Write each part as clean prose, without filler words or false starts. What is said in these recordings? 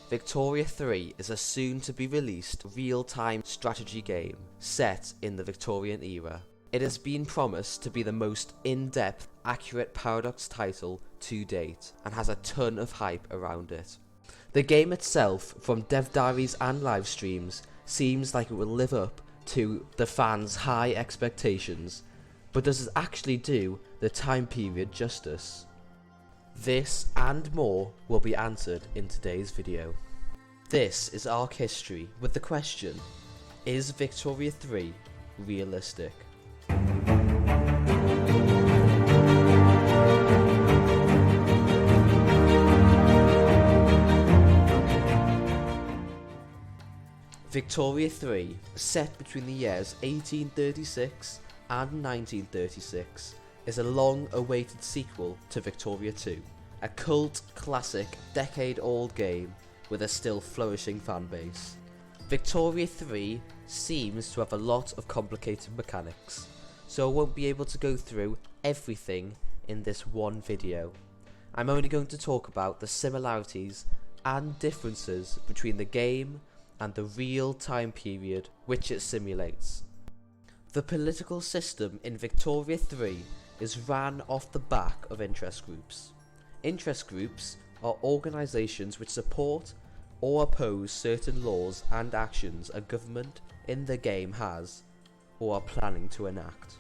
Victoria 3 is a soon-to-be-released real-time strategy game set in the Victorian era. It has been promised to be the most in-depth, accurate Paradox title to date, and has a ton of hype around it. The game itself, from dev diaries and live streams, seems like it will live up to the fans' high expectations, but does it actually do the time period justice? This and more will be answered in today's video. This is Ark History with the question, is Victoria 3 realistic? Victoria 3, set between the years 1836 and 1936, is a long-awaited sequel to Victoria 2, a cult classic decade-old game with a still flourishing fanbase. Victoria 3 seems to have a lot of complicated mechanics, so I won't be able to go through everything in this one video. I'm only going to talk about the similarities and differences between the game and the real time period which it simulates. The political system in Victoria 3 is ran off the back of interest groups. Interest groups are organisations which support or oppose certain laws and actions a government in the game has or are planning to enact.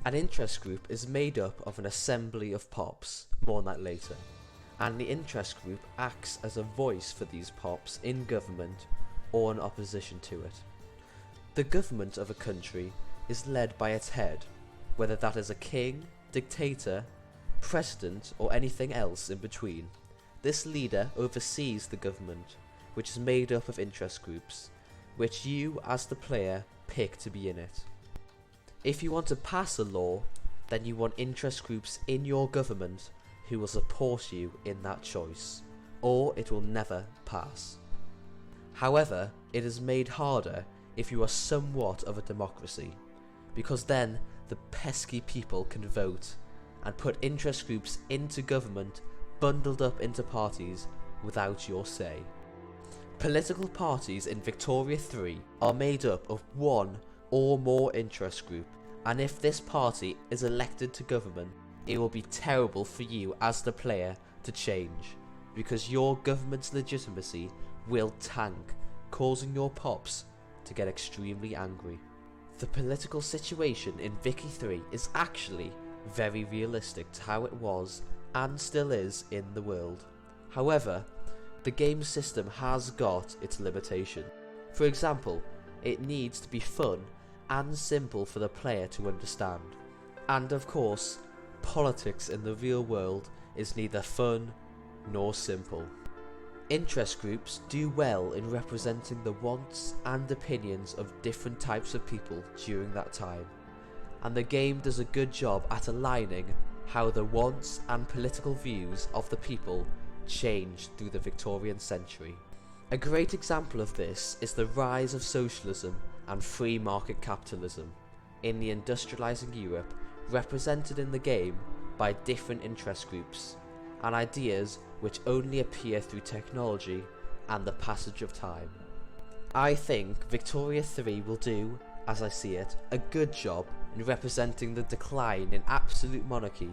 An interest group is made up of an assembly of pops, more on that later, and the interest group acts as a voice for these pops in government or in opposition to it. The government of a country is led by its head, whether that is a king, dictator, president or anything else in between. This leader oversees the government, which is made up of interest groups, which you as the player pick to be in it. If you want to pass a law, then you want interest groups in your government who will support you in that choice, or it will never pass. However, it is made harder if you are somewhat of a democracy, because then the pesky people can vote and put interest groups into government bundled up into parties without your say. Political parties in Victoria 3 are made up of one or more interest group, and if this party is elected to government, it will be terrible for you as the player to change, because your government's legitimacy will tank, causing your pops to get extremely angry. The political situation in Vicky 3 is actually very realistic to how it was and still is in the world. However, the game system has got its limitation. For example, it needs to be fun and simple for the player to understand. And of course, politics in the real world is neither fun nor simple. Interest groups do well in representing the wants and opinions of different types of people during that time, and the game does a good job at aligning how the wants and political views of the people changed through the Victorian century. A great example of this is the rise of socialism and free market capitalism in the industrialising Europe, represented in the game by different interest groups and ideas which only appear through technology and the passage of time. I think Victoria 3 will do, as I see it, a good job in representing the decline in absolute monarchy,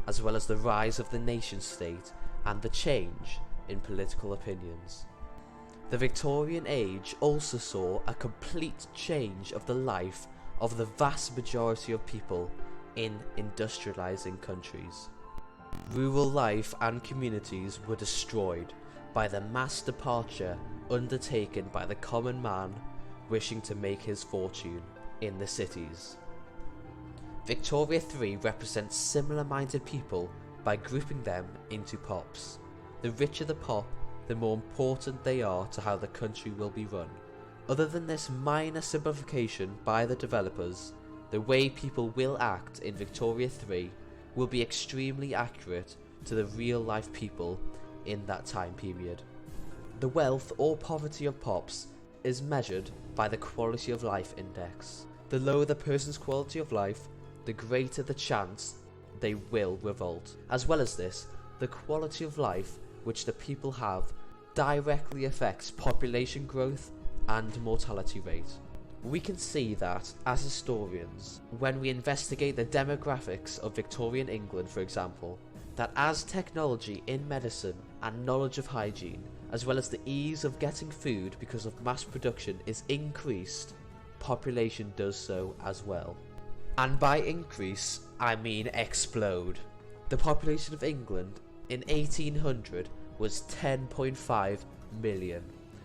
as well as the rise of the nation state and the change in political opinions. The Victorian age also saw a complete change of the life of the vast majority of people in industrialising countries. Rural life and communities were destroyed by the mass departure undertaken by the common man wishing to make his fortune in the cities. Victoria 3 represents similar-minded people by grouping them into pops. The richer the pop, the more important they are to how the country will be run. Other than this minor simplification by the developers, the way people will act in Victoria 3 will be extremely accurate to the real-life people in that time period. The wealth or poverty of pops is measured by the quality of life index. The lower the person's quality of life, the greater the chance they will revolt. As well as this, the quality of life which the people have directly affects population growth and mortality rate. We can see that, as historians, when we investigate the demographics of Victorian England, for example, that as technology in medicine and knowledge of hygiene, as well as the ease of getting food because of mass production, is increased, population does so as well. And by increase, I mean explode. The population of England in 1800 was 10.5 million,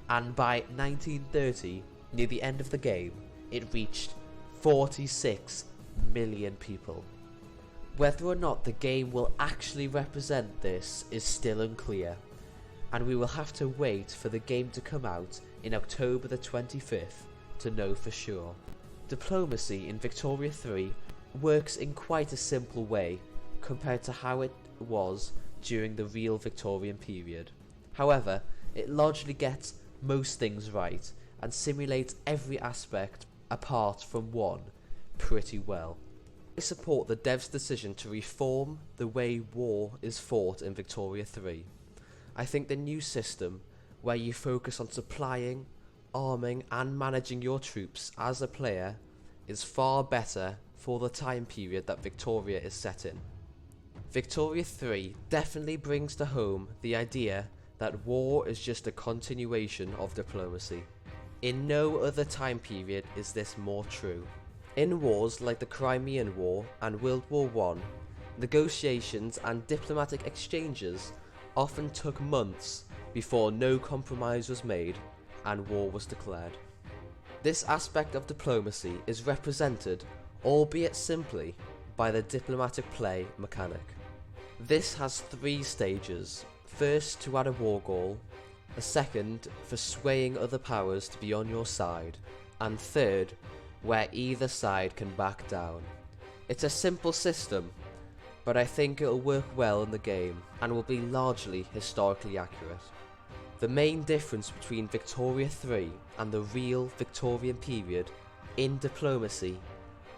and by 1930, near the end of the game, it reached 46 million people. Whether or not the game will actually represent this is still unclear, and we will have to wait for the game to come out in October the 25th to know for sure. Diplomacy in Victoria 3 works in quite a simple way compared to how it was during the real Victorian period. However, it largely gets most things right and simulates every aspect apart from one pretty well. I support the devs' decision to reform the way war is fought in Victoria 3. I think the new system, where you focus on supplying, arming and managing your troops as a player, is far better for the time period that Victoria is set in. Victoria 3 definitely brings to home the idea that war is just a continuation of diplomacy. In no other time period is this more true. In wars like the Crimean War and World War I, negotiations and diplomatic exchanges often took months before no compromise was made and war was declared. This aspect of diplomacy is represented, albeit simply, by the diplomatic play mechanic. This has 3 stages. First, to add a war goal, a second for swaying other powers to be on your side, and third, where either side can back down. It's a simple system, but I think it'll work well in the game and will be largely historically accurate. The main difference between Victoria 3 and the real Victorian period in diplomacy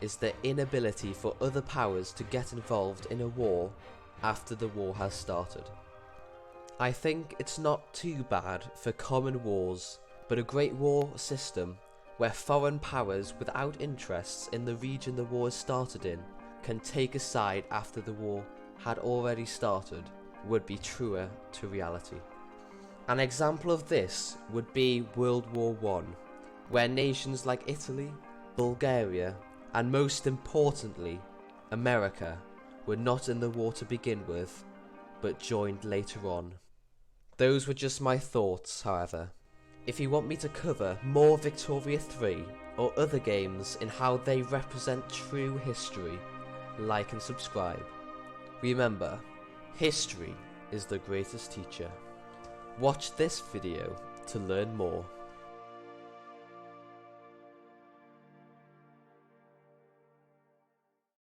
is the inability for other powers to get involved in a war after the war has started. I think it's not too bad for common wars, but a great war system where foreign powers without interests in the region the war is started in can take a side after the war had already started would be truer to reality. An example of this would be World War I, where nations like Italy, Bulgaria, and most importantly, America, were not in the war to begin with, but joined later on. Those were just my thoughts, however. If you want me to cover more Victoria 3 or other games in how they represent true history, like and subscribe. Remember, history is the greatest teacher. Watch this video to learn more.